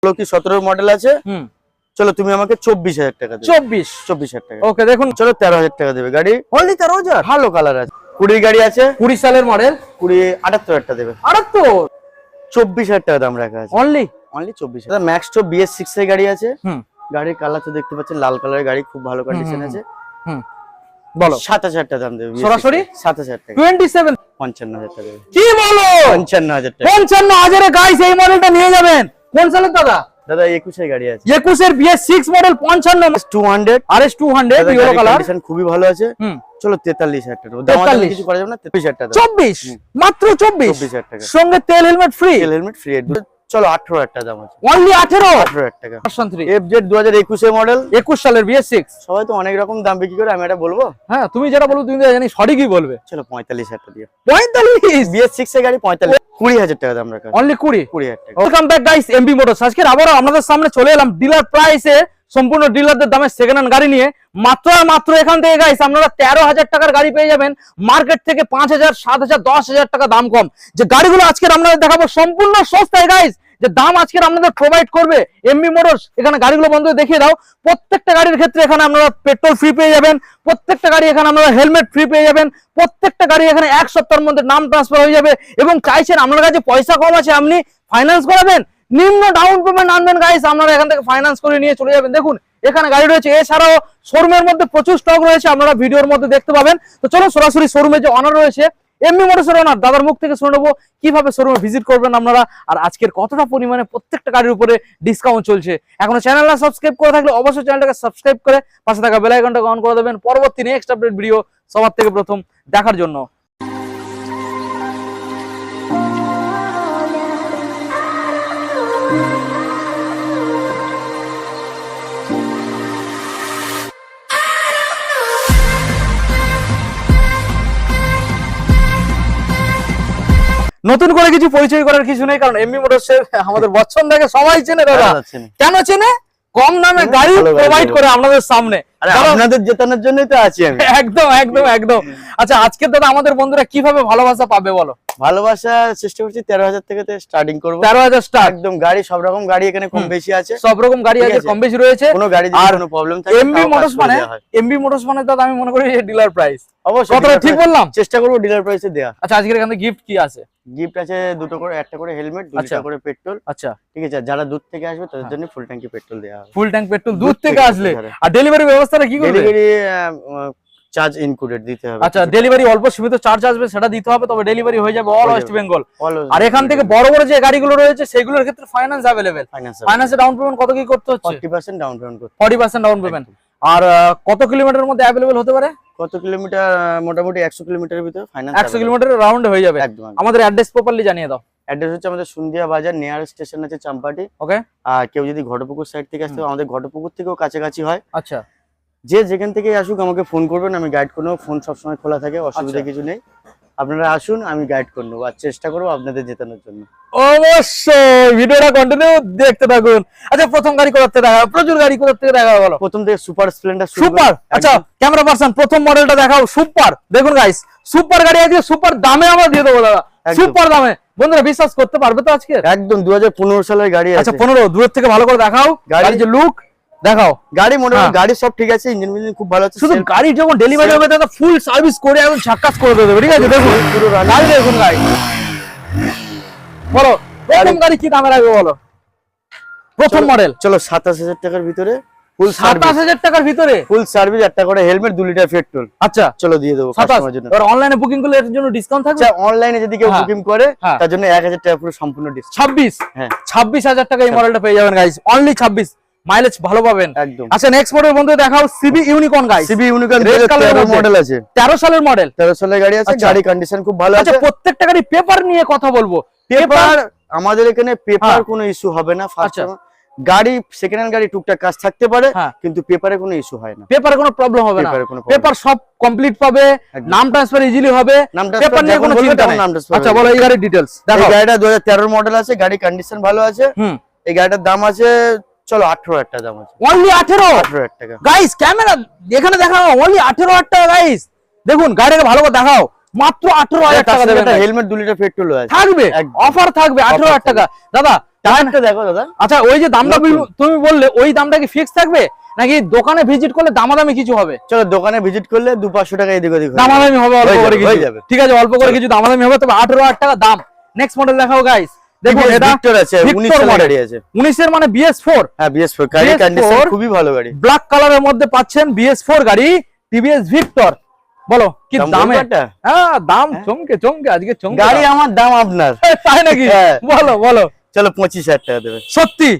কি 17 মডেল আছে। চলো তুমি আমাকে 24,000 টাকা দেবে। 24,000 টাকা। ওকে দেখুন, চলো 13,000 টাকা দেবে। গাড়ি অনলি 13,000। ভালো কালার আছে। 20 গাড়ি আছে, 20 সালের মডেল। 78,000 টাকা দেবে। 78, 24,000 টাকা দাম রাখা আছে। অনলি 24,000। ম্যাক্স তো BS6 এর গাড়ি আছে। গাড়ির কালার তো দেখতে পাচ্ছেন, লাল কালারের গাড়ি, খুব ভালো কন্ডিশন আছে। বলো 7,000 টাকা দাম দেবে। সরাসরি 7,000 টাকা। 27, 55,000 টাকা দেবে। কি বলো? 55,000 টাকা। 55,000 এ গাইস এই মডেলটা নিয়ে যাবেন। কোন সালের দাদা? দাদা 21 এর গাড়ি আছে। 21 এর BS6 model 55, 200 RS 200 yellow colour, condition খুবই ভালো আছে। চলো 43,000 টাকা। দাম কিছু করা যাবে না। 23,000 টাকা। 24, মাত্র 24,000 টাকা। সঙ্গে তেল হেলমেট ফ্রি। তেল হেলমেট ফ্রি। চলো 18,000 টাকা দাম আছে। অনলি 18,000 টাকা। ভার্সন 3 FZ 2021 এর মডেল, 21 সালের BS6। সবাই তো অনেক রকম দাম বিক্রি করে, আমি এটা বলবো? হ্যাঁ, তুমি যেটা বলো তুমি তো জানি সঠিকই বলবে। চলো 45,000 টাকা দিও। 45, BS6 এর গাড়ি 45, 20,000 টাকা দাম রাখা। অনলি 20,000 টাকা। Welcome back guys, MB motors. আজকে আবারো আপনাদের সামনে চলে এলাম ডিলার প্রাইসে, সম্পূর্ণ ডিলারদের দামে সেকেন্ড হ্যান্ড গাড়ি নিয়ে। মাত্র আর মাত্র এখান থেকে গাইস আপনারা 13,000 টাকার গাড়ি পেয়ে যাবেন। মার্কেট থেকে 5,000, 7,000, 10,000 টাকা দাম কম। যে গাড়িগুলো আজকে আপনাদের দেখাবো সম্পূর্ণ সস্তায় গাইস, যে দাম আজকে আপনাদের প্রোভাইড করবে এমবি মোটরস। এখানে গাড়িগুলো বন্ধু দেখিয়ে দাও। প্রত্যেকটা গাড়ির ক্ষেত্রে এখানে আপনারা পেট্রোল ফ্রি পেয়ে যাবেন, প্রত্যেকটা গাড়ি এখানে আপনারা হেলমেট ফ্রি পেয়ে যাবেন, প্রত্যেকটা গাড়ি এখানে 1 সপ্তাহের মধ্যে নাম ট্রান্সফার হয়ে যাবে। এবং চাইছেন আপনার কাছে পয়সা কম আছে, আপনি ফাইন্যান্স করাবেন, নিম্ন ডাউন পেমেন্ট আনবেন গাইস, আপনারা এখান থেকে ফাইন্যান্স করে নিয়ে চলে যাবেন। দেখুন এখানে গাড়ি রয়েছে, এছাড়াও শোরুমের মধ্যে প্রচুর স্টক রয়েছে, আপনারা ভিডিওর মধ্যে দেখতে পাবেন। তো চলো সরাসরি শোরুমে যে অনার রয়েছে এমবি মোটরসের ওনার দাদার মুখ থেকে শুনে নেবো কিভাবে শোরুমে ভিজিট করবেন আপনারা, আর আজকের কতটা পরিমাণে প্রত্যেকটা গাড়ির উপরে ডিসকাউন্ট চলছে। এখনো চ্যানেলটা সাবস্ক্রাইব করে থাকলে অবশ্যই চ্যানেলটাকে সাবস্ক্রাইব করে পাশে থাকা বেল আইকনটাকে অন করে দেবেন পরবর্তী নেক্সট আপডেট ভিডিও সবার থেকে প্রথম দেখার জন্য। নতুন করে কিছু পরিচয় করার কিছু নেই, কারণ এমবি মোটরসের আমাদের বচ্চন থেকে সবাই চেনে। দাদা কেন চেনে? কম দামে গাড়ি প্রোভাইড করে আপনাদের সামনে। আপনাদের জেতানোর জন্যই তো আছি আমি। একদম একদম একদম। আচ্ছা আজকে দাদা আমাদের বন্ধুরা কিভাবে ভালোবাসা পাবে বলো? ভালোবাসা চেষ্টা করছি 13,000 থেকে স্টার্টিং করব। 13,000 স্টার্ট। একদম গাড়ি সব রকম গাড়ি এখানে কম বেশি আছে, সব রকম গাড়ি আছে, কম বেশি রয়েছে। কোনো গাড়ি যদি কোনো প্রবলেম থাকে এমবি মোটরস মানে দাদা আমি মনে করি ডিলার প্রাইস। অবশ্যই কতটা ঠিক বললাম? চেষ্টা করব ডিলার প্রাইসে দেয়া। আচ্ছা আজকের এখানে গিফট কি আছে? গিফট আছে দুটো করে, একটা করে হেলমেট, দুটো করে পেট্রোল। আচ্ছা ঠিক আছে, যারা দূর থেকে আসবে তাদের জন্য ফুল ট্যাঙ্কি পেট্রোল দেয়া হবে। ফুল ট্যাঙ্ক পেট্রোল দূর থেকে আসলে। আর ডেলিভারি ব্যবস্থাটা কি করবে? ডেলিভারি চার্জ ইনক্লুডেড দিতে হবে। আচ্ছা ডেলিভারি অল্প সীমিত চার্জ আসবে, সেটা দিতে হবে, তবে ডেলিভারি হয়ে যাবে অল ওয়েস্ট বেঙ্গল। আর এখান থেকে বড় বড় যে গাড়িগুলো রয়েছে সেগুলোর ক্ষেত্রে ফাইন্যান্স अवेलेबल। ফাইন্যান্সে ডাউন পেমেন্ট কত কি করতে হচ্ছে? 40% ডাউন পেমেন্ট করতে। 40% ডাউন পেমেন্ট। আর কত কিলোমিটারের মধ্যে अवेलेबल হতে পারে? কত কিলোমিটার? মোটামুটি 100 কিলোমিটারের ভিতরে ফাইন্যান্স। 100 কিলোমিটারের রাউন্ডে হয়ে যাবে। আমাদের অ্যাড্রেস প্রপারলি জানিয়ে দাও। অ্যাড্রেস হচ্ছে আমাদের সন্ধিয়া বাজার, নিয়ার স্টেশন আছে চাম্পাটি। ওকে। আর কেউ যদি ঘটপুকুর সাইড থেকে আসতে, আমাদের ঘটপুকুর থেকেও কাছাকাছি হয়। আচ্ছা, যে যেখান থেকে আসুক আমাকে ফোন করবেন, আমি গাইড করবো। ফোন সবসময় খোলা থাকে, অসুবিধা কিছু নেই। আপনারা আসুন, আমি গাইড করে নেবো আর চেষ্টা করবো আপনাদের জেতানোর জন্য। অবশ্যই ভিডিওটা কন্টিনিউ দেখতে থাকুন। আচ্ছা প্রথম গাড়ি কোথা থেকে দেখা? প্রচুর গাড়ি কোথা থেকে দেখা বলো? প্রথম থেকে সুপার স্প্লেন্ডার। সুপার। আচ্ছা ক্যামেরা পারসন প্রথম মডেলটা দেখাও। সুপার। দেখুন গাইস সুপার গাড়ি আছে, সুপার দামে আমরা দিয়ে দেবো দাদা, সুপার দামে। বন্ধুরা বিশ্বাস করতে পারবে তো আজকে? একদম 2015 সালের গাড়ি আছে। আচ্ছা 15 দূর থেকে ভালো করে দেখাও গাড়ির যে লুক দেখাও। গাড়ি মোটামুটি গাড়ি সব ঠিক আছে, ইঞ্জিন মিঞ্জিন খুব ভালো আছে। শুধু গাড়ি যখন ডেলিভারি হবে দাদা ফুল সার্ভিস করে একদম ঝাক্কাস করে দেবে। ঠিক আছে দেখুন পুরো গাড়ি দেখুন গাড়ি। বলো প্রথম গাড়ি কি দামে রাখবে বলো? প্রথম মডেল। চলো 27,000 টাকার ভিতরে ফুল 27,000 টাকার ভিতরে ফুল সার্ভিস, একটা করে হেলমেট, 2 লিটার পেট্রোল। আচ্ছা চলো দিয়ে দেবো কাস্টমারের জন্য। আর অনলাইনে বুকিং করলে এর জন্য ডিসকাউন্ট থাকবে? আচ্ছা অনলাইনে যদি কেউ বুকিং করে তার জন্য 1,000 টাকা পুরো সম্পূর্ণ ডিসকাউন্ট। 26। হ্যাঁ 26,000 টাকা এই মডেলটা পেয়ে যাবেন গাইস, অনলি 26। মাইলেজ ভালো পাবেন একদম। আচ্ছা নেক্সট মডেল বন্ধু দেখাও। CB Unicorn guys. CB Unicorn 13 model আছে। 13 সালের মডেল। 13 সালের গাড়ি আছে, গাড়ি কন্ডিশন খুব ভালো আছে। আচ্ছা প্রত্যেকটা গাড়ি পেপার নিয়ে কথা বলবো। পেপার আমাদের এখানে পেপার কোনো ইস্যু হবে না। ফার্স্ট গাড়ি সেকেন্ড হ্যান্ড গাড়ি টুকটাক কাজ থাকতে পারে, কিন্তু পেপারে কোনো ইস্যু হয় না। পেপারে কোনো প্রবলেম হবে না, পেপার সব কমপ্লিট পাবে, নাম ট্রান্সফার ইজিলি হবে, পেপার নিয়ে কোনো চিন্তা নেই। আচ্ছা বলো এই গাড়ির ডিটেইলস দেখো। এই গাড়িটা 2013 মডেল আছে, গাড়ি কন্ডিশন ভালো আছে। এই গাড়িটার দাম আছে চলো 18,000 টাকা দাম আছে। অনলি 18,000 টাকা। গাইস ক্যামেরা এখানে দেখাও, অনলি 18,000 টাকা গাইস। দেখুন গাড়িটাকে ভালো করে দেখাও। মাত্র 18,000 টাকা দেবেন guys। হেলমেট 2 লিটার পেট্রোল আছে থাকবে, একদম। অফার থাকবে 18,000 টাকা দাদা। টায়ারটা দেখো দাদা। আচ্ছা ওই যে দামটা নতুন। তুমি বললে ওই দামটা কি ফিক্স থাকবে নাকি দোকানে ভিজিট করলে দামাদামি কিছু হবে? চলো দোকানে ভিজিট করলে 200-500 টাকা এদিক ওদিক হয়ে দামাদামি হবে অল্প হয়ে করে যাবে, হয়ে কিছু, যাবে। ঠিক আছে অল্প করে কিছু দামাদামি হবে, তবে 18,000 টাকা দাম। নেক্সট মডেল দেখাও গাইস, দেখুন TVS এটা Victor আছে, 19 Victor সালের model। গাড়ি আছে। 19 এর মানে BS4 হ্যাঁ BS4 গাড়ি BS4 কন্ডিশন খুবই ভালো গাড়ি। ব্ল্যাক কালারের মধ্যে পাচ্ছেন BS4 গাড়ি, TVS Victor। বলো কি দাম দামে? বলবো একটা? হ্যাঁ দাম চমকে চমকে আজকে চমকে গাড়ি আমার দাম আপনার। তাই নাকি? হ্যাঁ। বলো বলো। চলো 25,000 টাকা দেবে, সত্যি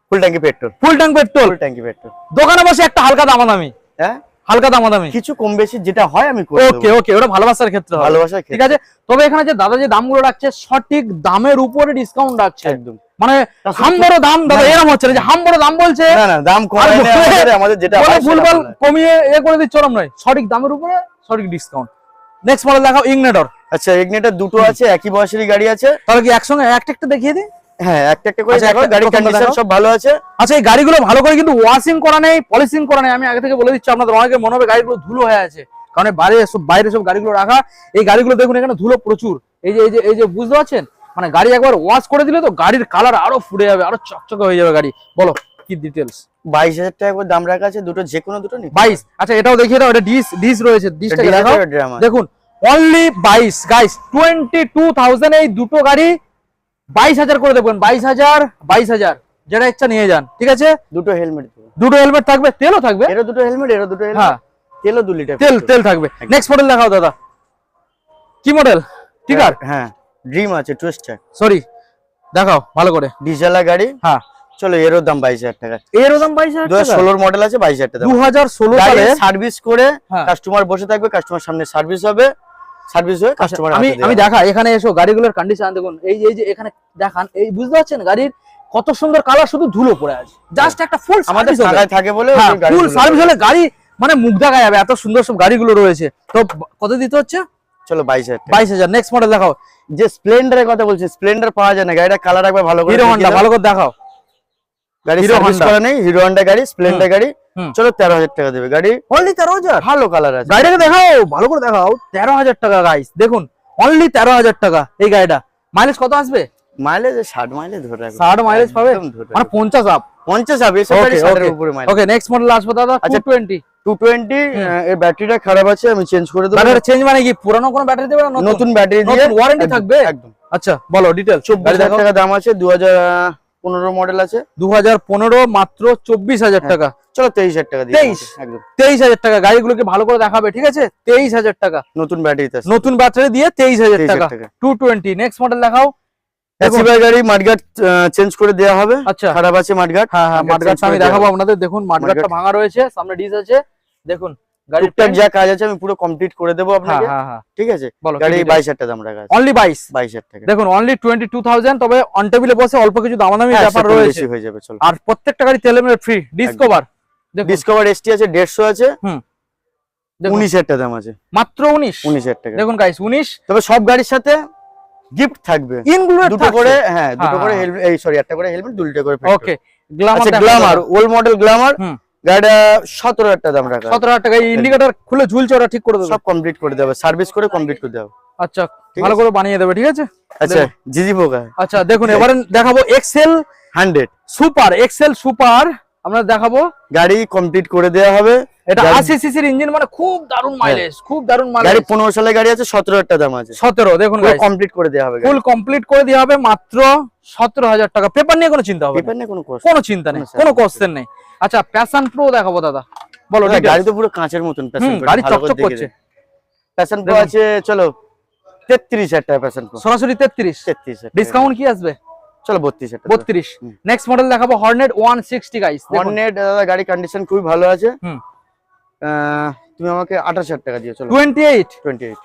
ফুল ট্যাঙ্কি পেট্রোল। ফুল ট্যাঙ্ক পেট্রোল, ফুল ট্যাঙ্কি পেট্রোল। দোকানে বসে একটা হালকা দামাদামি, হ্যাঁ হালকা দামাদামি। কিছু কম বেশি যেটা হয় আমি করে ওকে দেবো। ওকে, ওটা ভালোবাসার ক্ষেত্রে হবে। ভালোবাসার ঠিক আছে, তবে এখানে যে দাদা যে দামগুলো রাখছে সঠিক দামের উপরে ডিসকাউন্ট রাখছে, একদম। মানে হাম বড় দাম দাদা না। এরকম হচ্ছে না যে হাম বড় দাম বলছে না না দাম কম আর হয় না, বলে- আমাদের যেটা বলে হয় সেটা ভুলভাল বলা হয়। কমিয়ে করে দিচ্ছে ওরম নয়, সঠিক দামের উপরে সঠিক ডিসকাউন্ট। নেক্সট মডেল দেখাও ইগনিটর। আচ্ছা ইগনিটর দুটো আছে, একই বয়সেরই গাড়ি আছে। তাহলে কি একসঙ্গে একটা একটা দেখিয়ে দিই? হ্যাঁ একটা একটা করে আচ্ছা, দেখো, একটা- গাড়ি প্রথমটা কন্ডিশন দেখো। সব ভালো আছে। আচ্ছা এই গাড়িগুলো ভালো করে কিন্তু ওয়াশিং করা নেই, পলিশিং করা নেই। আমি আগে থেকে বলে দিচ্ছি, আপনাদের অনেকে মনে হবে গাড়িগুলো ধুলো হয়ে আছে, কারণ এই বাইরে সব গাড়িগুলো রাখা। এই গাড়িগুলো দেখুন এখানে ধুলো প্রচুর, এই যে বুঝতে পারছেন, মানে গাড়ি একবার ওয়াশ করে দিলে তো গাড়ির কালার আরো ফুটে যাবে, আরো চকচকে হয়ে যাবে গাড়ি। বলো কি ডিটেলস? 22,000 টাকা করে দাম রাখা আছে, দুটো যে কোনো দুটো নিতে 22। আচ্ছা এটাও দেখিয়ে দাও, এটা ডিস রয়েছে, ডিসটাকে পারো। দেখাও। ড্রামা দেখুন অনলি 22 গাইস, 22,000 এই দুটো গাড়ি 22,000 করে দেবেন। 22,000 যেটা ইচ্ছা নিয়ে যান, ঠিক আছে। দুটো হেলমেট দেবো। দুটো হেলমেট থাকবে, তেলও থাকবে। এরা দুটো হেলমেট, এরা দুটো হ্যাঁ হেলমেট, তেলও 2 লিটার তেল থাকবে। নেক্সট মডেল দেখাও দাদা, কি মডেল? টিগার? হ্যাঁ ড্রিম আছে, টুইস্টার সরি দেখাও ভালো করে। ডিজেলা গাড়ি। হ্যাঁ চলো এরও দাম 22,000 টাকা। এরও দাম 22,000 টাকা। 2016 মডেল আছে, 22,000 টাকা দাম। 2016 গাড়ি সালে সার্ভিস করে হ্যাঁ। কাস্টমার বসে থাকবে, কাস্টমার সামনে সার্ভিস হবে, সার্ভিস হয়ে কাস্টমার আমি দেখা এখানে এসো গাড়িগুলোর কন্ডিশন দেখুন। এই যে এখানে দেখান, এই বুঝতে পারছেন গাড়ির কত সুন্দর কালার, শুধু ধুলো পড়ে আছে। জাস্ট একটা ফুল আমাদের ঢাকায় থাকে বলে ওই গাড়ি ফুল সার্ভিস হলে গাড়ি মানে মুখ দেখা যাবে, এত সুন্দর সব গাড়িগুলো রয়েছে। তো কত দিতে হচ্ছে? চলো 22,000 টাকা। 22,000। নেক্সট মডেল দেখাও, যে স্প্লেন্ডারের কথা বলছি, স্প্লেন্ডার পাওয়া যায় না, গাড়িটা কালার একবার ভালো করে হিরো হন্ডা, দেখিয়ে দাও। ভালো করে দেখাও। গাড়ি হিরো সার্ভিস হন্ডা। করা নেই, হিরো হন্ডা গাড়ি, স্প্লেন্ডার গাড়ি। হুম। চলো 13,000 টাকা দেবে গাড়ি। অনলি 13,000? ভালো কালার আছে। গাড়িটাকে দেখাও, ভালো করে দেখাও। 13,000 টাকা গাইস, দেখুন অনলি 13,000 টাকা এই গাড়িটা। মাইলেজ কত আসবে? মাইলেজ 60 মাইলেজ ধরে রাখো। 60 মাইলেজ পাবে, একদম ধরে মানে রাখো। 50 আপ। 50 হবে, এসব গাড়ি 60 এর উপরে মাইলেজ। ওকে নেক্সট মডেল আসবে দাদা, আচ্ছা, 220। 220 এর ব্যাটারিটা খারাপ আছে, আমি চেঞ্জ করে দেবো। ব্যাটারি চেঞ্জ মানে কি পুরানো কোনো ব্যাটারি দেবে না নতুন ব্যাটারি দিয়ে নতুন ওয়ারেন্টি একদম, থাকবে? একদম। আচ্ছা বলো ডিটেইলস। 24,000 টাকা দাম আছে, 2015 মডেল আছে। 2015 মাত্র 24,000 টাকা। চলো 23,000 টাকা দিয়ে 23? দেবো, একদম 23,000 টাকা। গাড়িগুলোকে ভালো করে দেখাবে, ঠিক আছে। 23,000 টাকা নতুন ব্যাটারিতে আছে। নতুন ব্যাটারি দিয়ে 23,000 টাকা। 23,000 টাকা। 220। নেক্সট মডেল দেখাও। এসিবার গাড়ি মাডগার্ড চেঞ্জ করে দেওয়া হবে। আচ্ছা খারাপ আছে মাডগার্ড। হ্যাঁ হ্যাঁ, মাঠগাটটা আমি দেখাবো আপনাদের। দেখুন মাঠগাটটা মাঠগাট। ভাঙা রয়েছে, সামনে ডিস আছে। দেখুন গাড়ি টুকটাক যা কাজ আছে আমি পুরো কমপ্লিট করে দেবো আপনাকে, ঠিক আছে। বলো গাড়ি 22,000 টাকা দাম রাখা আছে। অনলি 22। 22,000 টাকা। দেখুন অনলি 22,000। তবে অন টেবিলে বসে অল্প কিছু দামাদামি হ্যাঁ, ব্যাপার সে কম রয়েছে। বেশি হয়ে যাবে, চলো। আর প্রত্যেকটা গাড়ি তেলের ফ্রি। ডিসকভার দেখুন, ডিসকভার এসটি আছে, 150 আছে। হুম। দেখুন, 19,000 টাকা দাম আছে। মাত্র 19। 19,000 টাকা। দেখুন গাইস 19 তবে সব গাড়ির সাথে গিফট থাকবে, ইনক্লুডেড দুটো করে। হ্যাঁ দুটো করে হ্যাঁ। হেলমেট, এই সরি একটা করে হেলমেট, 2 লিটার করে পেট্রোল। ওকে গ্ল্যামার আচ্ছা গ্ল্যামার, ওল্ড মডেল গ্ল্যামার হুম। গাড়িটা 17,000 টাকা দাম রাখা আছে। 17,000 টাকা। ইন্ডিকেটর খুলে ঝুলছে, ওটা ঠিক করে দেবে। সব কমপ্লিট করে দেবে, সার্ভিস করে কমপ্লিট করে দেবে। আচ্ছা ঠিক ভালো আছে। করে বানিয়ে দেবে, ঠিক আছে। আচ্ছা জিজি পোকা আচ্ছা দেখুন এবারে দেখাবো এক্সেল 100 সুপার। এক্সেল সুপার আমরা দেখাবো। গাড়ি কমপ্লিট করে দেওয়া হবে। এটা গাড়ি- 80 সিসির ইঞ্জিন, মানে খুব দারুণ মাইলেজ, খুব দারুণ গাড়ি মাইলেজ। 15 সালের গাড়ি আছে, 17,000 টাকা দাম আছে। 17 দেখুন গাইস, কমপ্লিট করে দেওয়া হবে। ফুল কমপ্লিট করে দেওয়া হবে মাত্র 17,000 টাকা। পেপার নিয়ে কোনো চিন্তা হবে না, পেপার নিয়ে কোনো কষ্ট কোনো চিন্তা নেই, কোনো কোনো চাপ কোশ্চেন নেই। আচ্ছা প্যাশন প্রো দেখাবো দাদা, বলো নেই। details। গাড়ি তো পুরো কাঁচের মতন প্যাশন হুম, প্রো, গাড়ি ভালো করে চকচক দেখে করছে। দে। প্যাশন প্রো দেখুন। আছে, চলো 33,000 টাকা প্যাশন প্রো। সরাসরি 33। 33,000 ডিসকাউন্ট কি আসবে? চলো 32,000 টাকা। 32। হুম। নেক্সট মডেল দেখাবো হর্নেট 160 গাইস। হর্নেট দাদা গাড়ি কন্ডিশন খুবই ভালো আছে। হুম। তুমি আমাকে 28,000 টাকা দিও, চলো 28 28।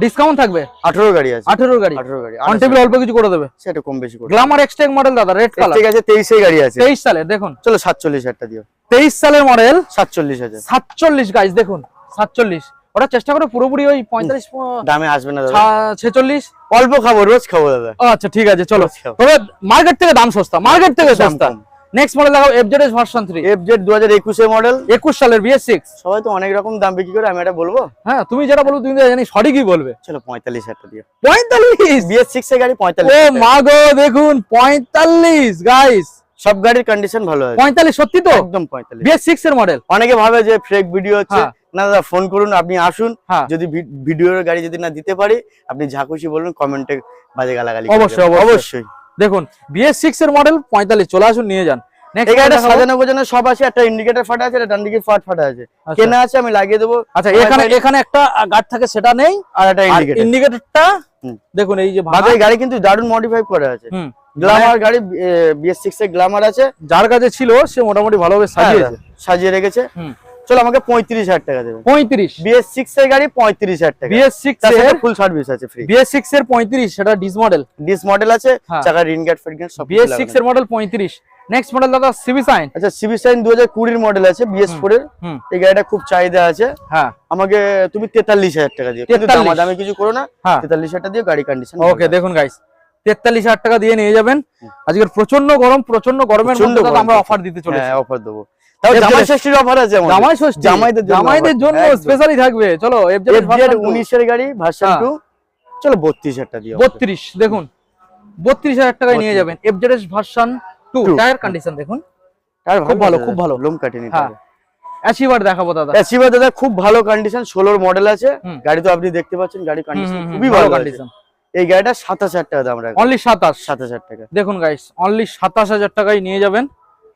ডিসকাউন্ট থাকবে। 18 গাড়ি আছে, 18 গাড়ি 18 গাড়ি অন টেবিল অল্প কিছু করে দেবে। সেটা কম বেশি করে। গ্ল্যামার এক্সটেক মডেল দাদা, রেড কালার। ঠিক আছে 23 এর গাড়ি আছে। 23 সালের দেখুন, চলো 47,000 টাকা দিও। 23 সালের মডেল 47,000। 47 গাইস দেখুন 47। ওটা চেষ্টা করে পুরোপুরি ওই 45 দামে আসবে না দাদা, 46। অল্প খাবো, রোজ খাবো দাদা। ও আচ্ছা ঠিক আছে চলো। রোজ খাবো। তবে মার্কেট থেকে দাম সস্তা, মার্কেট থেকে দাম সস্তা। কম। নেক্সট মডেল দেখাবো এফজেডএস ভার্সন 3 এফজেড 2021 এর মডেল, 21 সালের BS6। সবাই তো অনেক রকম দাম বিক্রি করে, আমি এটা বলবো? হ্যাঁ তুমি যেটা বলবো তুমি তো জানি সঠিকই বলবে। চলো 45,000 টাকা দিও। 45? BS6 এর গাড়ি ও 45,000 মা গো, দেখুন 45 গাইস, সব গাড়ির কন্ডিশন ভালো আছে। 45 সত্যি তো? একদম 45। BS6 এর মডেল। অনেকে ভাবে যে ফেক ভিডিও হচ্ছে, হ্যাঁ। না দাদা ফোন করুন, আপনি আসুন, হ্যাঁ। যদি ভিডিওর গাড়ি যদি না দিতে পারি, আপনি যা খুশি বলুন, কমেন্টে বাজে গালাগালি অবশ্যই, করবেন। অবশ্যই। অবশ্যই। দেখুন BS6 এর মডেল 45, চলে আসুন নিয়ে যান। নেক্সট এই গাড়িটা সাজানো গোছানো সব আছে, একটা ইন্ডিকেটর ফাটা আছে, একটা ডান দিকে ফাটা আছে, কেনা আছে, আমি লাগিয়ে দেবো। আচ্ছা এখানে একটা গার্ড থাকে, সেটা নেই, আর একটা ইন্ডিকেটর। ইন্ডিকেটরটা দেখুন এই যে বাকি গাড়ি কিন্তু দারুণ মডিফাই করা আছে। গ্ল্যামার গাড়ি, BS6 এর গ্ল্যামার আছে, যার কাছে ছিল সে মোটামুটি ভালোভাবে সাজিয়েছে, সাজিয়ে রেখেছে। চলো আমাকে 35,000 টাকা দেবেন। 35? BS6 এর গাড়ি 35,000 টাকা। BS6 এর ফুল সার্ভিস আছে, ফ্রি। BS6 এর 35, সেটা ডিস মডেল। ডিস মডেল আছে, চাকা রিন গার্ড ফিট গার্ড সব। BS6 এর মডেল 35। নেক্সট মডেল দাদা সিবি সাইন। আচ্ছা সিবি সাইন 2020 এর মডেল আছে, BS4 এর। এই গাড়িটা খুব চাহিদা আছে। হ্যাঁ আমাকে তুমি 43,000 টাকা দিও, কিন্তু দামাদামি কিছু করো না, 43,000 টাকা দিও, গাড়ি কন্ডিশন। ওকে দেখুন গাইস, 43,000 টাকা দিয়ে নিয়ে যাবেন। আজকের প্রচন্ড গরমের মধ্যে দাদা আমরা অফার দিতে চলেছি। হ্যাঁ অফার দেবো, তাও জামাই ষষ্ঠীর অফার আছে আমাদের। জামাইদের জন্য স্পেশালি থাকবে। চলো এফজেড 19 এর গাড়ি ভার্সন 2, চলো 32,000 টাকা দিও। 32 দেখুন, 32,000 টাকায় নিয়ে যাবেন এফজেডএস ভার্সন 2। টায়ার কন্ডিশন দেখুন, টায়ার খুব ভালো, খুব ভালো, লোম কাটেনি। হ্যাঁ অ্যাচিভার দেখাবো দাদা। অ্যাচিভার দাদা খুব ভালো কন্ডিশন, 16 এর মডেল আছে। গাড়ি তো আপনি দেখতে পাচ্ছেন, গাড়ি কন্ডিশন খুবই ভালো কন্ডিশন। এই গাড়িটা 27,000 টাকা দাম রাখা, অনলি 27,000 টাকা। দেখুন গাইস, অনলি 27,000 টাকায় নিয়ে যাবেন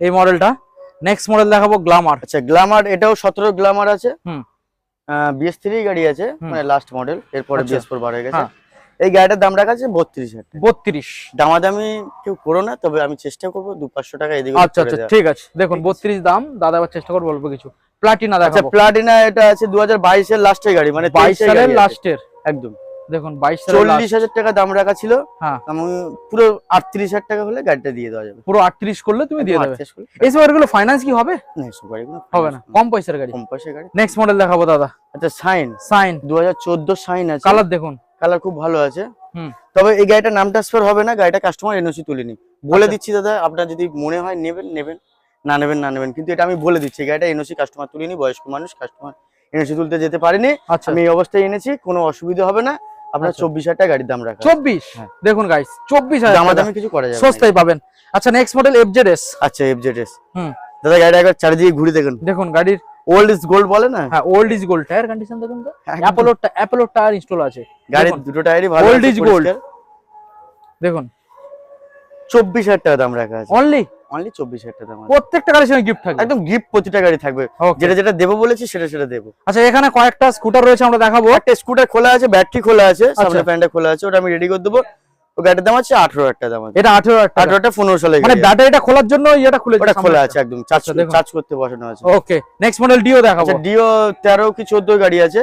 এই মডেলটা। নেক্সট মডেল দেখাবো গ্ল্যামার। আচ্ছা গ্ল্যামার, এটাও 17 গ্ল্যামার আছে। BS3 গাড়ি আছে, মানে লাস্ট মডেল, এরপরে BS4 বার হয়ে গেছে। এই গাড়িটার দাম রাখা আছে 32,000 টাকা। 32? দামাদামি কেউ করো না, তবে আমি চেষ্টা করবো 200-500 টাকা এদিকে। আচ্ছা আচ্ছা ঠিক আছে, দেখুন 32 দাম, দাদা আবার চেষ্টা করবো অল্প কিছু। প্লাটিনা দেখাবো। আচ্ছা প্লাটিনা এটা আছে 2022 এর লাস্টের গাড়ি, মানে 22 সালের লাস্টের একদম। দেখুন 22 সালের 40,000 টাকা দাম রাখা ছিল। হ্যাঁ আমি পুরো 38,000 টাকা হলে গাড়িটা দিয়ে দেওয়া যাবে। পুরো 38 করলে তুমি দিয়ে দেবে। 38 করলে। এই সব গাড়িগুলো ফাইন্যান্স কি হবে? না এসব গাড়িগুলো হবে না, কম পয়সার গাড়ি। কম পয়সার গাড়ি। নেক্সট মডেল দেখাবো দাদা। আচ্ছা সাইন 2014 সাইন আছে। কালার দেখুন, কালার খুব ভালো আছে। তবে এই গাড়িটা নাম ট্রান্সফার হবে না, গাড়িটা কাস্টমার এনওসি তুলেনি। বলে দিচ্ছি দাদা, আপনার যদি মনে হয় নেবেন নেবেন, না নেবেন না নেবেন, কিন্তু এটা আমি বলে দিচ্ছি, গাড়িটা এনওসি কাস্টমার তুলেনি, বয়স্ক মানুষ, কাস্টমার এনওসি তুলতে যেতে পারেনি। আমি এই অবস্থায় এনেছি, কোনো অসুবিধা হবে না। আপনার 24,000 টাকা গাড়ির দাম রাখা। 24? দেখুন গাইস 24,000 দামাদামি কিছু করা যাবে, সস্তায় পাবেন। আচ্ছা নেক্সট মডেল এফজেডএস। আচ্ছা এফজেডএস। দাদা গাড়িটা একবার চারিদিকে ঘুরে দেখুন। দেখুন গাড়ির ওল্ড ইজ গোল্ড বলে না? হ্যাঁ old is gold. Tyre condition দেখুন তো, অ্যাপোলো টায়ার ইনস্টল আছে। গাড়ির দুটো টায়ারই ভালো, ওল্ড ইজ গোল্ড। দেখুন 24,000 টাকা দাম রাখা আছে। অনলি 24,000 টাকা দাম। প্রত্যেকটা গাড়ির সঙ্গে গিফট থাকবে, একদম গিফট প্রতিটা গাড়ি থাকবে। যেটা যেটা দেবো বলেছি সেটা দেবো। আচ্ছা এখানে কয়েকটা স্কুটার রয়েছে, আমরা দেখাবো। একটা স্কুটার খোলা আছে, ব্যাটারি খোলা আছে, সামনে প্যান্ডা খোলা আছে, ওটা আমি রেডি করে দেবো। ও গাড়ির দাম আছে 18,000 টাকা দাম আছে। এটা 18,000 15 সালে, মানে ব্যাটারিটা খোলার জন্য এটা খুলে, ওটা খোলা আছে একদম, চার্জ করতে বসানো আছে। ওকে নেক্সট মডেল ডিও দেখাবো। আচ্ছা ডিও 13 কি 14 গাড়ি আছে,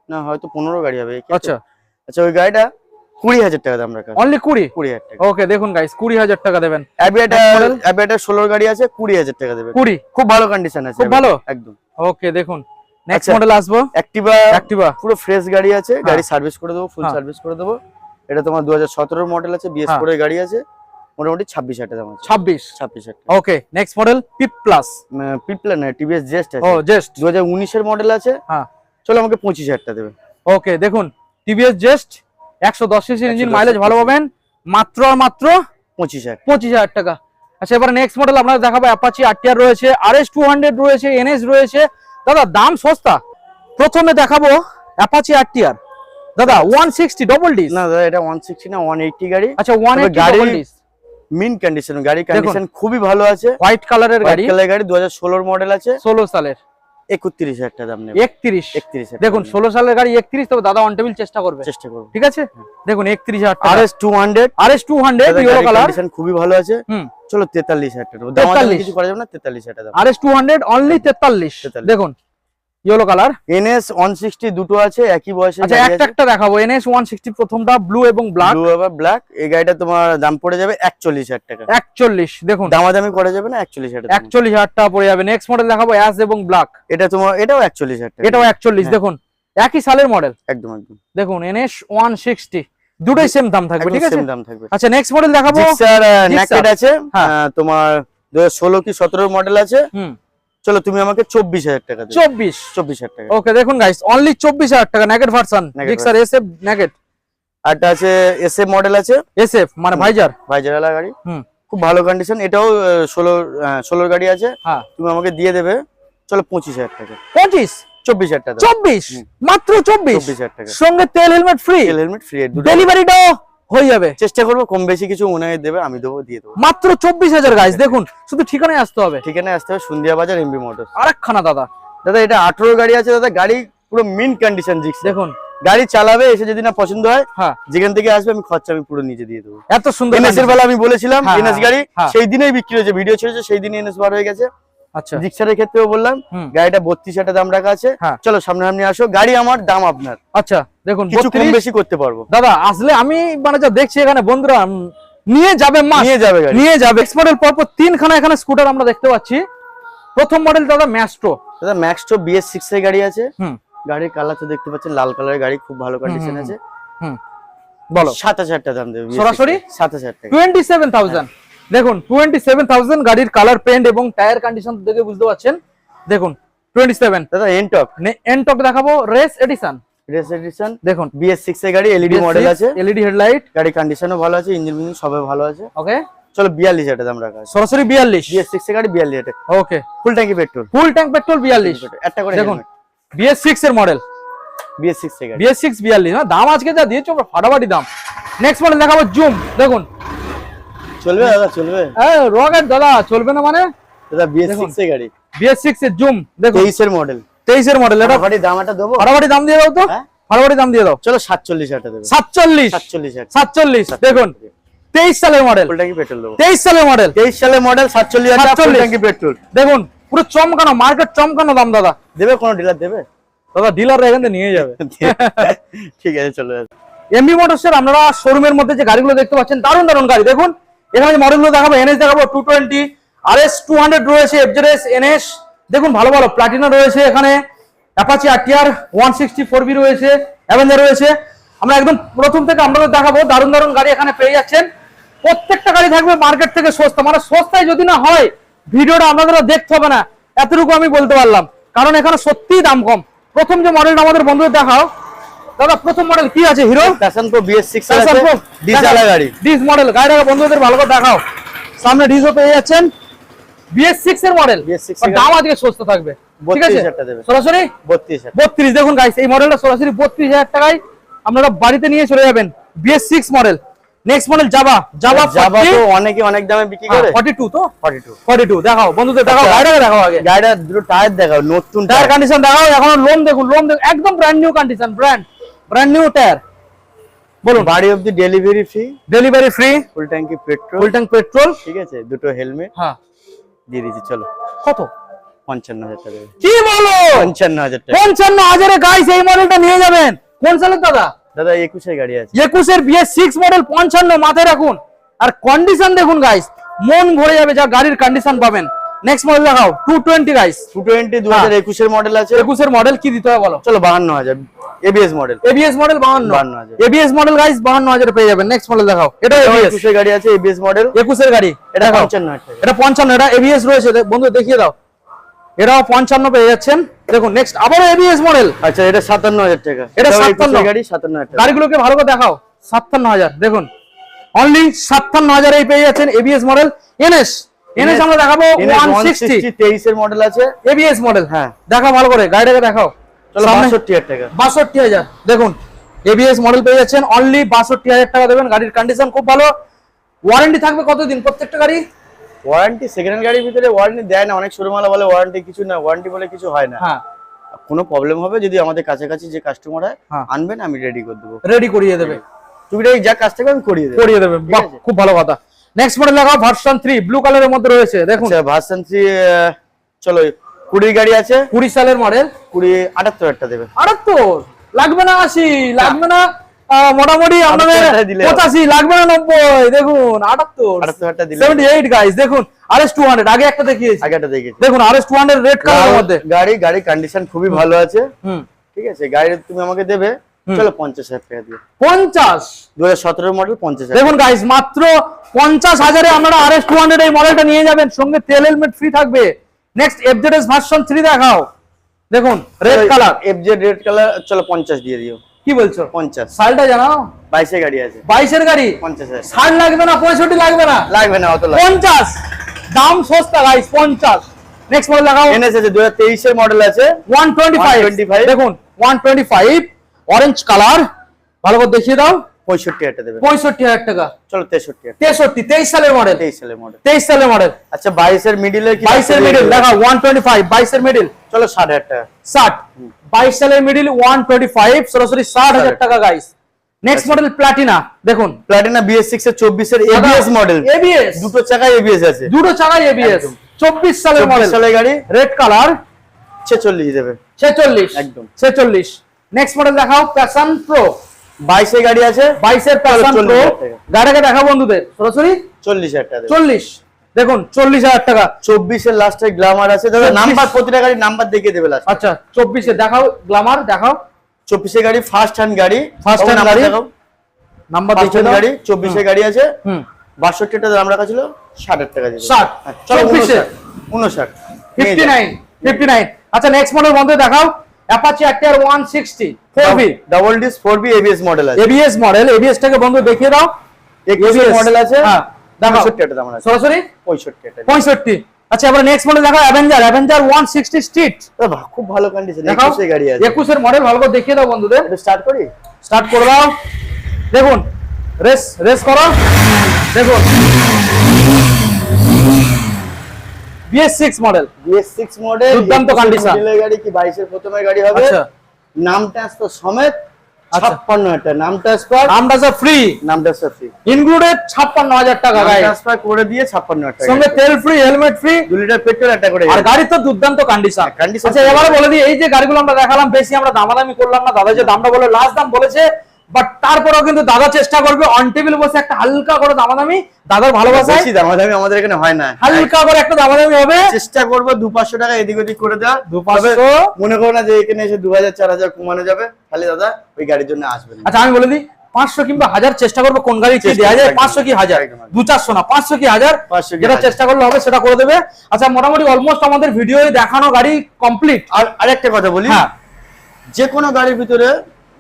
না হয়তো 15 গাড়ি হবে। আচ্ছা আচ্ছা ওই গাড়িটা 20,000 টাকা দাম রাখা। অনলি 20,000 টাকা। ওকে দেখুন গাইস 20,000 টাকা দেবেন। অ্যাভিয়েটার 16 গাড়ি আছে, 20,000 টাকা দেবেন। 20? খুব ভালো কন্ডিশন আছে, খুব ভালো একদম। ওকে দেখুন নেক্সট মডেল আসবো অ্যাক্টিভা। পুরো ফ্রেশ গাড়ি আছে, গাড়ি সার্ভিস করে দেবো, ফুল সার্ভিস করে দেবো। এটা তোমার 2017 মডেল আছে, BS4 এর গাড়ি আছে, মোটামুটি 26,000 টাকা দাম আছে। 26,000 টাকা। Okay next model pep plus. না TVS জেস্ট আছে। ও জেস্ট 2019 এর মডেল আছে। হ্যাঁ চলো আমাকে 25,000 টাকা দেবে। ওকে দেখুন TVS জেস্ট 110 সিসি ইঞ্জিন, মাইলেজ ভালো পাবেন, মাত্র 25,000 টাকা। আচ্ছা এবার নেক্সট মডেল আপনারা দেখাবো অ্যাপাচি RTR রয়েছে, RS 200 রয়েছে, NS রয়েছে। দাদা দাম সস্তা। প্রথমে দেখাবো অ্যাপাচি RTR দাদা 160 ডবল ডিস। না দাদা এটা 160 না 180 গাড়ি। আচ্ছা 180 ডবল ডিস, মিন কন্ডিশন, গাড়ি কন্ডিশন খুবই ভালো আছে। হোয়াইট কালারের গাড়ি, 2016 এর মডেল আছে, 16 সালের। 31,000 টাকা দাম নেবে। 31 দেখুন 16 সালের গাড়ি 31, তবে দাদা অন টেবিল চেষ্টা করব, ঠিক আছে। দেখুন 31,000 টাকা। RS 200 ইয়েলো কালার, কন্ডিশন খুবই ভালো আছে। চলো 43,000 টাকা দাম, কিছু করা যাবে না, 43,000 টাকা দাম। RS 200 only 43। দেখুন ইয়েলো কালার। NS 160 দুটো আছে, একই বয়সে। আচ্ছা একটা দেখাবো NS 160, প্রথমটা ব্লু এবং ব্ল্যাক। এই গাড়িটা তোমার দাম পড়ে যাবে 41,000 টাকা। 41 দেখুন দামাদামি করা যাবে না, 41,000 টাকা। 41,000 টাকা পড়ে যাবে। নেক্সট মডেল দেখাবো অ্যাশ এবং ব্ল্যাক। এটা তোমার এটাও 41,000 টাকা। এটাও 41 দেখুন একই সালের মডেল, একদম। দেখুন NS 160 দুটোই সেম দাম থাকবে, ঠিক আছে। সেম দাম থাকবে। আচ্ছা নেক্সট মডেল দেখাবো জিক্সার নেকেড আছে, তোমার 2016 কি 17 মডেল আছে। চলো তুমি আমাকে 24,000 টাকা দেবে। 24,000 টাকা। ওকে দেখুন গাইস, অনলি 24,000 টাকা নেগেট ভার্সন, জিক্সার এসএফ নেগেট। আরটা আছে এসএফ মডেল আছে, এসএফ মানে ভাইজার ভাইজারওয়ালা গাড়ি, খুব ভালো কন্ডিশন। এটাও 16 গাড়ি আছে। হ্যাঁ, তুমি আমাকে দিয়ে দেবে চলো 25,000 টাকা। 24,000 টাকা। 24 মাত্র 24,000 টাকা, সঙ্গে তেল হেলমেট ফ্রি। তেল হেলমেট ফ্রি, ডেলিভারিটাও হয়ে যাবে। চেষ্টা করবো কম বেশি কিছু মনে হয় দেবে, আমি দেবো, দিয়ে দেবো। মাত্র 24,000 গাইস দেখুন, শুধু ঠিকানায় আসতে হবে। ঠিকানায় আসতে হবে সন্ধিয়া বাজার, এমবি মোটরস। আরেকখানা দাদা, দাদা এটা 18 গাড়ি আছে দাদা, গাড়ি পুরো মিন কন্ডিশন জিক্স। দেখুন গাড়ি চালাবে, এসে যদি না পছন্দ হয়, হ্যাঁ, যেখান থেকে আসবে আমি খরচা আমি পুরো নিজে দিয়ে দেবো। এত সুন্দর এনএস এর বেলা আমি বলেছিলাম হ্যাঁ, এনএস গাড়ি হ্যাঁ। সেই দিনেই বিক্রি হয়েছে, ভিডিও ছেড়েছে সেই দিনই এনএস বার হয়ে গেছে। আচ্ছা, জিক্সারের ক্ষেত্রেও বললাম গাড়িটা 32,000 টাকা দাম রাখা আছে। হ্যাঁ। চলো সামনে আসো, গাড়ি আমার দাম আপনার। আচ্ছা দেখুন, কিছু কম 32 বেশি করতে পারবো দাদা। আসলে আমি মানে যা দেখছি এখানে বন্ধুরা নিয়ে যাবে, নিয়ে যাবে গাড়ি, নিয়ে যাবে। এক্স মডেল পরপর তিনখানা এখানে স্কুটার আমরা দেখতে পাচ্ছি। প্রথম মডেল দাদা ম্যাস্ট্রো। দাদা ম্যাক্সটো BS6 এর গাড়ি আছে। গাড়ির কালার তো দেখতে পাচ্ছেন লাল কালারের গাড়ি, খুব ভালো কন্ডিশন আছে। বলো 7,000 টাকা দাম দেবে সরাসরি, 7,000 টাকা। 27,000 দেখুন, 27,000 গাড়ির কালার, পেন্ট এবং টায়ার কন্ডিশন দেখে বুঝতে পারছেন। দেখুন 27 দাদা এনটক দেখাবো, রেস এডিশন দেখুন, BS6 এর গাড়ি, এলইডি মডেল আছে, এলইডি হেডলাইট, গাড়ি কন্ডিশনও ভালো আছে, ইঞ্জিন মিঞ্জিন সবই ভালো আছে। ওকে চলো 42,000 টাকা দাম রাখা আছে। সরাসরি 42। BS6 এর গাড়ি 42,000 টাকা। ওকে, ফুল ট্যাঙ্কি পেট্রোল, ফুল ট্যাঙ্ক পেট্রোল 42। একটা করে দেখুন BS6 এর মডেল, BS6 এর গাড়ি, BS6 42 না, দাম আজকে যা দিয়েছো ফাটাফাটি দাম। নেক্সট মডেল দেখাবো জুম। দেখুন চলবে দাদা, চলবে। রকেট দাদা, চলবে না মানে? দাদা BS6 এর গাড়ি, BS6 এর জুম দেখুন, 23 এর মডেল, 23 এর মডেল। এটা ফাটাফাটি দামটা দেবো, ফাটাফাটি দাম দিয়ে দাও তো, ফাটাফাটি দাম দিয়ে দাও। চলো 47,000 টাকা দেবো। 47 দেখুন, 23 সালের মডেল, ফুল ট্যাঙ্কি পেট্রোল দেবো। 23 সালের মডেল, 23 সালের মডেল, 47,000 টাকা ফুল ট্যাঙ্কি পেট্রোল। দেখুন পুরো চমকানো, মার্কেট চমকানো দাম দাদা। দেবে কোন ডিলার দেবে? দাদা ডিলাররা এখান থেকে নিয়ে যাবে। ঠিক আছে, চলে যাবে। এমবি মোটরসের আপনারা শোরুমের মধ্যে যে গাড়িগুলো দেখতে পাচ্ছেন, দারুণ দারুণ গাড়ি। দেখুন এখানে যে মডেলগুলো দেখাবো, এনএস দেখাবো 220, RS 200 রয়েছে, FZS NS দেখুন, ভালো ভালো প্লাটিনা রয়েছে, এখানে অ্যাপাচি RTR 164B রয়েছে, অ্যাভেঞ্জার রয়েছে। আমরা একদম প্রথম থেকে আপনাদের দেখাবো, দারুণ দারুণ গাড়ি এখানে পেয়ে যাচ্ছেন। প্রত্যেকটা গাড়ি থাকবে মার্কেট থেকে সস্তা, মানে সস্তায় যদি না হয় ভিডিওটা আপনাদের দেখতে হবে না, এতটুকু আমি বলতে পারলাম, কারণ এখানে সত্যিই দাম কম। প্রথম যে মডেলটা আমাদের বন্ধুদের দেখাও দাদা, প্রথম মডেল কি আছে? হিরো প্যাশন প্রো BS6 আছে, ডিজেল গাড়ি, ডিজ মডেল। গাড়িটা বন্ধুদের ভালো করে দেখাও, সামনে ডিজও পেয়ে যাচ্ছেন। BS6 এর মডেল, দাম আজকে সস্তা থাকবে, ঠিক আছে? সরাসরি 32। দেখুন গাইস, এই মডেলটা সরাসরি 32,000 টাকায় আপনারা বাড়িতে নিয়ে চলে যাবেন। BS6 model. Next model Java তো অনেকে অনেক দামে বিক্রি করে। 42 তো 42 দেখাও বন্ধুদের, দেখাও গাড়িটা দেখাও, আগে গাড়িটা দুটো টায়ার দেখাও, নতুন টায়ার কন্ডিশন দেখাও। এখন লোন দেখুন, একদম brand new condition, brand new tyre. বলুন বাড়ি অবধি ডেলিভারি ফ্রি, ফুল ট্যাঙ্কি পেট্রোল, ঠিক আছে, দুটো হেলমেট। হ্যাঁ দিয়ে দিচ্ছি। চলো কত? 55,000 টাকা। কি বলো? 55,000 টাকা। 55,000 এ গাইস এই মডেলটা নিয়ে যাবেন। কোন সালের দাদা? দাদা 21 এর গাড়ি আছে, 21 এর BS6 মডেল 55 মাথায় রাখুন। আর কন্ডিশন দেখুন গাইস, মন ভরে যাবে যা গাড়ির কন্ডিশন পাবেন। নেক্সট মডেল দেখাও 220 গাইস, 220 2021 এর মডেল আছে। 21 এর মডেল কি দিতে হবে বলো? চলো 52,000 ABS model, 52,000 ABS model guys 52,000 এ পেয়ে যাবেন। নেক্সট মডেল দেখাও, এটা 21 এর গাড়ি আছে, ABS মডেল, 21 এর গাড়ি, এটা 55,000 টাকা। এটা 55, এটা ABS রয়েছে বন্ধু, দেখিয়ে দাও। এটাও 55 পেয়ে যাচ্ছেন। দেখুন নেক্সট আবারও ABS মডেল। আচ্ছা এটা 57,000 টাকা। এটা 57 গাড়ি, 57,000 টাকা। গাড়িগুলোকে ভালো করে দেখাও, 57,000 দেখুন, অনলি 57,000 এই পেয়ে যাচ্ছেন ABS মডেল। NS আমরা দেখাবো 160, 23 এর মডেল আছে, ABS মডেল। হ্যাঁ দেখাও ভালো করে, গাড়িটাকে দেখাও। চলো 62,000 টাকা। 62,000 দেখুন, ABS মডেল পেয়ে যাচ্ছেন, অনলি 62,000 টাকা দেবেন। গাড়ির কন্ডিশন খুব ভালো। ওয়ারেন্টি থাকবে কতদিন প্রত্যেকটা গাড়ি? ওয়ারেন্টি সেকেন্ড হ্যান্ড গাড়ির ভিতরে ওয়ারেন্টি দেয় না, অনেক শোরুমওয়ালা বলে ওয়ারেন্টি কিছু না, ওয়ারেন্টি বলে কিছু হয় না। হ্যাঁ, কোনো প্রবলেম হবে যদি আমাদের কাছাকাছি যে কাস্টমার হয় আনবেন, আমি রেডি করে দেবো, রেডি করিয়ে দেবে। তুমি যা কাজ থাকবে আমি করিয়ে দেবো। বাহ, খুব ভালো কথা। নেক্সট মডেল লাগাও ভার্সন 3, ব্লু কালারের মধ্যে রয়েছে। দেখুন ভার্সন 3, চলো 20 গাড়ি আছে, 20 সালের মডেল, 78,000 টাকা দেবে। 78 লাগবে না, 80 লাগবে না, মোটামুটি আপনাদের 85 লাগবে না, 90 দেখুন 78,000 টাকা দিলে 78 গাইস। দেখুন RS 200 আগে একটা দেখিয়েছি, দেখুন RS 200 রেড কালারের মধ্যে গাড়ি কন্ডিশন খুবই ভালো আছে। ঠিক আছে, গাড়ি তুমি আমাকে দেবে, চলো 50,000 টাকা দিয়ে। 50 2017 মডেল 50,000। দেখুন গাইস, মাত্র 50,000-এ আপনারা RS 200 এই মডেলটা নিয়ে যাবেন, সঙ্গে তেল হেলমেট ফ্রি থাকবে। নেক্সট FZS ভার্সন 3 দেখাও, দেখুন red colour, FZ red colour, চলো 50 দিয়ে দিও। কি বলছো? 50 সালটা জানাও। 22 এর গাড়ি আছে, 22 এর গাড়ি, 50,000 60 লাগবে না, 65 লাগবে না, লাগবে না অত, লাগবে 50, দাম সস্তা গাইস, 50। নেক্সট মডেল দেখাও। এনএস আছে 2023 এর মডেল আছে, 125 দেখুন, 125 অরেঞ্জ কালার, ভালো করে দেখিয়ে দাও। 65,000 দেবে, 65,000 টাকা। চলো 63,000, 23 সালের মডেল, 23 সালের মডেল, 23 সালের মডেল। আচ্ছা 22 এর মিডলে কি, 22 এর মিডল দেখাও, 125, 22 এর মিডল, চলো 60,000 টাকা, 60, 22 সালের মিডল 125, সরাসরি 60,000 টাকা গাইস। নেক্সট মডেল প্লাটিনা, দেখুন প্লাটিনা BS6 এর 24 এর ABS মডেল, ABS, দুটো চাকায় ABS আছে, দুটো চাকায় ABS, 24 সালের মডেল, 24 সালের গাড়ি, রেড কালার, 46 দেবে, 46, একদম 46। নেক্সট মডেল দেখাও, প্যাশন প্রো, 22 এর গাড়ি আছে, 22 এর প্যাশন প্রো, 40,000 টাকা। গাড়িটাকে দেখাও বন্ধুদের, সরাসরি 40,000 টাকা দেবে, 40, দেখুন 40,000 টাকা। 24 এর লাস্টে গ্ল্যামার আছে দাদা, 24 নাম্বার প্রতিটা গাড়ি নাম্বার দেখিয়ে দেবে লাস্ট। আচ্ছা 24 এ দেখাও, গ্ল্যামার দেখাও, 24 এর গাড়ি ফার্স্ট হ্যান্ড গাড়ি, ফার্স্ট হ্যান্ড গাড়ি, নাম্বার ফার্স্ট দেখিয়ে হ্যান্ড দাও। গাড়ি, 24 এর গাড়ি আছে, হুম 62 টা দাম রাখা ছিল, 60,000 টাকা দিবে, 60, চলো 24 এ 59, 59, 59। আচ্ছা নেক্সট মডেল বন্ধু দেখাও, অ্যাপাচি অ্যাক্টিয়ার 160 4V, double disc 4B ABS model আছে, ABS মডেল, ABS টাকে বন্ধু দেখিয়ে দাও। 21 এর মডেল আছে, হ্যাঁ দেখাও, 65 টাকা দাম আছে, সরাসরি 65 টাকা। 65। আচ্ছা এবার নেক্সট মডেল দেখাও, অ্যাভেঞ্জার 160 স্ট্রিট, খুব ভালো কন্ডিশন, দেখাও 21 এর গাড়ি আছে, 21 এর মডেল, ভালো করে দেখিয়ে দাও বন্ধুদের। এটা স্টার্ট করি, স্টার্ট করে দাও, দেখুন রেস করো, দেখুন BS6 মডেল, BS6 মডেল, দুর্দান্ত condition। মডেলের গাড়ি কি 22 এর প্রথমের গাড়ি হবে, আচ্ছা নাম ট্রান্সফার সমেত আচ্ছা। 56,000 টাকা, নাম ট্রান্সফার, নামটা স্যার ফ্রি, নাম ট্রান্সফার ফ্রি, ইনক্লুডেড 56,000 টাকা নাম গাইস, ট্রান্সফার করে দিয়ে 56,000 টাকা, সঙ্গে তেল free, helmet free, 2 litre petrol একটা করে, আর গাড়ি তো দুর্দান্ত কন্ডিশন। condition আচ্ছা এবারে বলে দিই, এই যে গাড়িগুলো আমরা দেখালাম, বেশি আমরা দামাদামি করলাম না, দাদা যে দামটা বলে লাস্ট দাম বলেছে, বাট তারপরেও কিন্তু দাদা চেষ্টা করবে অন টেবিল বসে একটা হালকা করে দামাদামি, দাদার ভালোবাসায় বেশি দামাদামি আমাদের এখানে হয় না, হালকা করে একটা দামাদামি হবে, চেষ্টা করব 200-500 টাকা এদিক ওদিক করে দেওয়া, 200-500 মনে করো না যে এখানে এসে 2000-4000 কমানো যাবে, খালি দাদা ওই গাড়ির জন্য আসবেন। আচ্ছা আমি বলে দিই, 500 কিংবা 1000 চেষ্টা করবো, কোন গাড়ি কি দেওয়া যায়, 500 কি 1000, 200-400 না, 500 কি 1000, 500 কি যেটা 1000 চেষ্টা করলে হবে সেটা করে দেবে। আচ্ছা মোটামুটি অলমোস্ট আমাদের ভিডিওয়ে দেখানো গাড়ি কমপ্লিট। আর আরেকটা কথা বলি, হ্যাঁ যে কোনো গাড়ির ভিতরে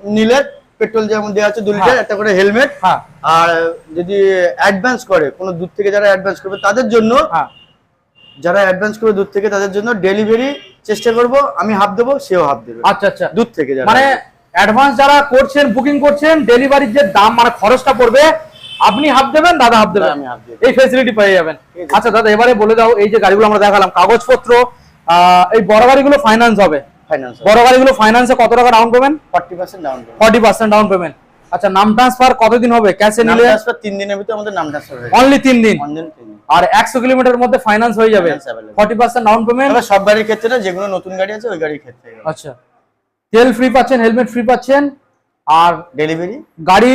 নিলে পেট্রোল যেমন দেওয়া আছে 2 লিটার, একটা করে হেলমেট, হ্যাঁ আর যদি অ্যাডভান্স করে কোনো দূর থেকে যারা অ্যাডভান্স করবে তাদের জন্য, হ্যাঁ যারা অ্যাডভান্স করে দূর থেকে তাদের জন্য ডেলিভারি চেষ্টা করব, আমি হাফ দেবো, সেও হাফ দেবে, আচ্ছা আচ্ছা, দূর থেকে যারা মানে অ্যাডভান্স যারা করছেন, বুকিং করছেন, ডেলিভারির যে দাম মানে খরচটা পড়বে, আপনি হাফ দেবেন, দাদা হাফ দেবেন, আমি হাফ দেব, এই ফ্যাসিলিটি পেয়ে যাবেন। ঠিক আছে। আচ্ছা দাদা এবারে বলে দাও, এই যে গাড়িগুলো আমরা দেখালাম, কাগজপত্র, এই বড় গাড়িগুলো ফাইন্যান্স হবে, ফাইনান্স বড় গাড়িগুলো ফাইন্যান্সে কত টাকা down payment? 40% down payment, 40% down payment. আচ্ছা নাম ট্রান্সফার কতদিন হবে ক্যাশে নাম নিলে? ট্রান্সফার 3 দিনের ভিতরে আমাদের নাম ট্রান্সফার হয়ে যাবে, অনলি 3 দিন, অনলাইন 3 দিন, আর 100 কিলোমিটার মধ্যে ফাইন্যান্স হয়ে যাবে, Finance available। 40% down payment. তবে সব গাড়ির ক্ষেত্রে না, যেগুলো নতুন গাড়ি আছে ওই গাড়ির ক্ষেত্রে আচ্ছা তেল ফ্রি পাচ্ছেন, হেলমেট ফ্রি পাচ্ছেন, আর ডেলিভারি গাড়ি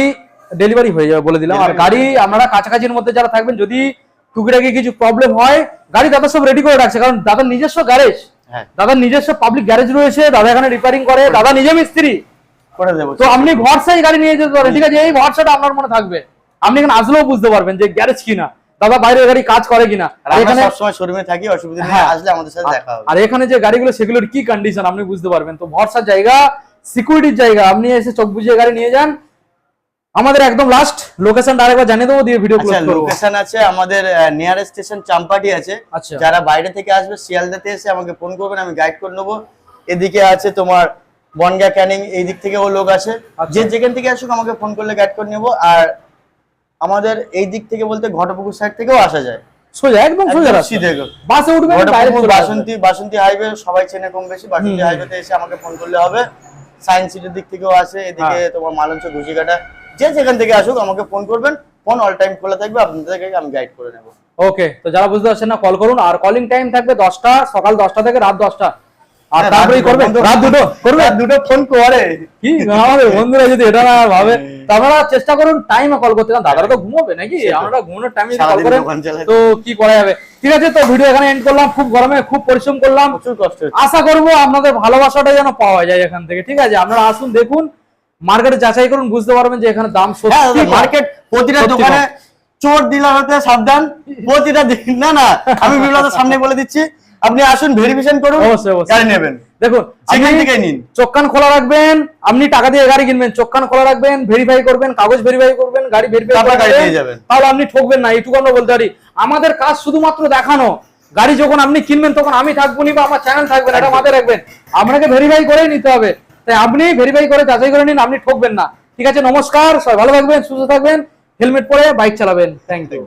ডেলিভারি হয়ে যাবে বলে দিলাম। আর Delivery গাড়ি আপনারা কাছাকাছির মধ্যে যারা থাকবেন, যদি টুকিটাকি কিছু প্রবলেম হয়, গাড়ি দাদা সব রেডি করে রাখছে, কারণ দাদার নিজস্ব গ্যারেজ, হ্যাঁ দাদার নিজস্ব পাবলিক গ্যারেজ রয়েছে, দাদা এখানে রিপেয়ারিং করে, দাদা নিজে মিস্ত্রি, করে দেবো, তো আপনি ভরসায় গাড়ি নিয়ে যেতে পারেন, ঠিক আছে? এই ভরসাটা আপনার মনে থাকবে, আপনি এখানে আসলেও বুঝতে পারবেন যে গ্যারেজ কিনা, দাদা বাইরের গাড়ি কাজ করে কিনা। আর আর আমরা এখানে সবসময় শোরুমে থাকি, অসুবিধা নেই, হ্যাঁ। আসলে আমাদের সাথে দেখা হবে। আর এখানে যে গাড়িগুলো সেগুলোর কি কন্ডিশন আপনি বুঝতে পারবেন, তো ভরসার জায়গা, সিকিউরিটির জায়গা, আপনি এসে চোখ বুঝিয়ে গাড়ি নিয়ে যান। আমাদের একদম লাস্ট লোকেশনটা আরেকবার জানিয়ে দেবো, দিয়ে ভিডিও ক্লোজ আচ্ছা করব। লোকেশন আছে আমাদের নিয়ার স্টেশন চাম্পাটি আছে, আচ্ছা যারা বাইরে থেকে আসবে শিয়ালদাতে এসে আমাকে ফোন করবেন, আমি গাইড করে নেবো। এদিকে আছে তোমার বনগা ক্যানিং, এই দিক থেকেও লোক আছে, আচ্ছা। যে যেখান থেকে আসুক আমাকে ফোন করলে গাইড করে নেবো। আর আমাদের এই দিক থেকে বলতে ঘটপুকুর সাইড থেকেও আসা যায়, সোজা একদম সোজা রাস্তা, সিধে বাসে উঠবেন ডাইরেক্ট ঘটপুকুর বাসন্তী হাইওয়ে সবাই চেনে কম বেশি, বাসন্তী হাইওয়েতে এসে আমাকে ফোন করলে হবে। সায়েন্স সিটির দিক থেকেও আসে, এদিকে তোমার মালঞ্চ ঘুষিকাটা, যে যেখান থেকে আসুক আমাকে ফোন করবেন, ফোন অল টাইম খোলা থাকবে, আপনাদেরকে আমি গাইড করে নেবো। ওকে, তো যারা বুঝতে পারছেন না কল করুন, আর কলিং টাইম থাকবে 10টা, সকাল 10টা থেকে রাত 10টা, আর হ্যাঁ, তারপরেই রাত করবেন, দুটো রাত দুটো করবে, রাত দুটো ফোন করে কি আমাদের বন্ধুরা যদি এটা না ভাবে, তারা চেষ্টা করুন টাইমে কল করতে, কারণ দাদারা তো ঘুমোবে নাকি, আমরা ঘুমানোর টাইমে কল সারাদিন করেন, দোকান চালাতে। তো কি করা যাবে। ঠিক আছে, তো ভিডিও এখানে এন্ড করলাম, খুব গরমে খুব পরিশ্রম করলাম, প্রচুর কষ্ট হচ্ছে। আশা করবো আপনাদের ভালোবাসাটা যেন পাওয়া যায় এখান থেকে। ঠিক আছে, আপনারা আসুন, দেখুন, মার্কেটে যাচাই করুন, বুঝতে পারবেন যে এখানে দাম সত্যি মার্কেট প্রতিটা সত্যি দোকানে কম। চোর ডিলার হতে সাবধান। প্রতিটা দিন না না, আমি বিপ্লবের সামনে বলে দিচ্ছি, আপনি আসুন, ভেরিফিকেশন করুন, অবশ্যই, অবশ্যই। গাড়ি নেবেন। দেখুন, সেখান আপনি থেকে নিন। চোখ কান খোলা রাখবেন, আপনি টাকা দিয়ে গাড়ি কিনবেন, চোখ কান খোলা রাখবেন, ভেরিফাই করবেন, কাগজ ভেরিফাই করবেন, গাড়ি ভেরিফাই তারপর গাড়ি করবেন, নিয়ে যাবেন। তাহলে আপনি ঠকবেন না, এইটুকু আমরা বলতে পারি। আমাদের কাজ শুধুমাত্র দেখানো, গাড়ি যখন আপনি কিনবেন তখন আমি থাকবো নি বা আমার চ্যানেল থাকবে না, এটা মাথায় রাখবেন। আপনাকে ভেরিফাই করেই নিতে হবে, তাই আপনি ভেরিফাই করে যাচাই করে নিন, আপনি ঠকবেন না। ঠিক আছে, নমস্কার, সবাই ভালো থাকবেন, সুস্থ থাকবেন, হেলমেট পরে বাইক চালাবেন। Thank you.